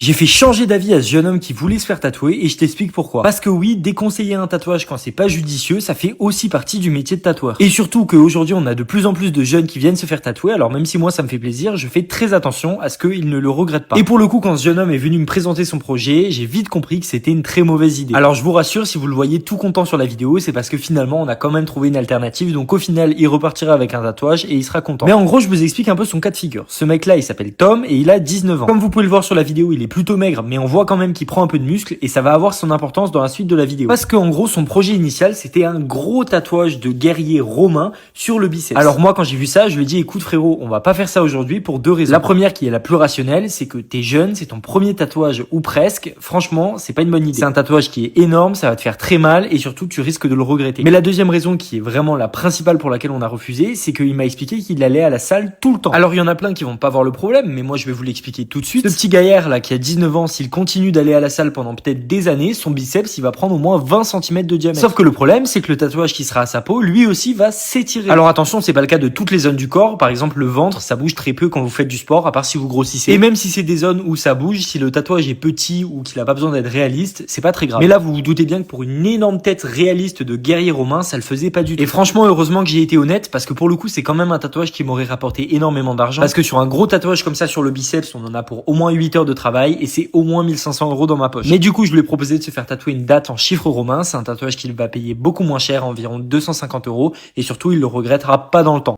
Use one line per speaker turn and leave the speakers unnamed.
J'ai fait changer d'avis à ce jeune homme qui voulait se faire tatouer et je t'explique pourquoi. Parce que oui, déconseiller un tatouage quand c'est pas judicieux, ça fait aussi partie du métier de tatoueur. Et surtout qu'aujourd'hui on a de plus en plus de jeunes qui viennent se faire tatouer, alors même si moi ça me fait plaisir, je fais très attention à ce qu'ils ne le regrettent pas. Et pour le coup, quand ce jeune homme est venu me présenter son projet, j'ai vite compris que c'était une très mauvaise idée. Alors je vous rassure, si vous le voyez tout content sur la vidéo, c'est parce que finalement on a quand même trouvé une alternative, donc au final il repartira avec un tatouage et il sera content. Mais en gros, je vous explique un peu son cas de figure. Ce mec là, il s'appelle Tom et il a 19 ans. Comme vous pouvez le voir sur la vidéo, il est plutôt maigre, mais on voit quand même qu'il prend un peu de muscle et ça va avoir son importance dans la suite de la vidéo. Parce qu'en gros, son projet initial, c'était un gros tatouage de guerrier romain sur le biceps. Alors moi, quand j'ai vu ça, je lui ai dit, écoute frérot, on va pas faire ça aujourd'hui pour deux raisons. La première, qui est la plus rationnelle, c'est que t'es jeune, c'est ton premier tatouage ou presque. Franchement, c'est pas une bonne idée. C'est un tatouage qui est énorme, ça va te faire très mal et surtout, tu risques de le regretter. Mais la deuxième raison, qui est vraiment la principale pour laquelle on a refusé, c'est qu'il m'a expliqué qu'il allait à la salle tout le temps. Alors il y en a plein qui vont pas voir le problème, mais moi je vais vous l'expliquer tout de suite. Ce petit gaillard là qui a 19 ans, s'il continue d'aller à la salle pendant peut-être des années, son biceps il va prendre au moins 20 cm de diamètre. Sauf que le problème, c'est que le tatouage qui sera à sa peau, lui aussi va s'étirer. Alors attention, c'est pas le cas de toutes les zones du corps. Par exemple, le ventre, ça bouge très peu quand vous faites du sport, à part si vous grossissez. Et même si c'est des zones où ça bouge, si le tatouage est petit ou qu'il a pas besoin d'être réaliste, c'est pas très grave. Mais là, vous vous doutez bien que pour une énorme tête réaliste de guerrier romain, ça le faisait pas du tout. Et franchement, heureusement que j'ai été honnête, parce que pour le coup, c'est quand même un tatouage qui m'aurait rapporté énormément d'argent. Parce que sur un gros tatouage comme ça sur le biceps, on en a pour au moins 8 heures de travail et c'est au moins 1500 € dans ma poche. Mais du coup, je lui ai proposé de se faire tatouer une date en chiffres romains. C'est un tatouage qu'il va payer beaucoup moins cher, environ 250 €, et surtout, il le regrettera pas dans le temps.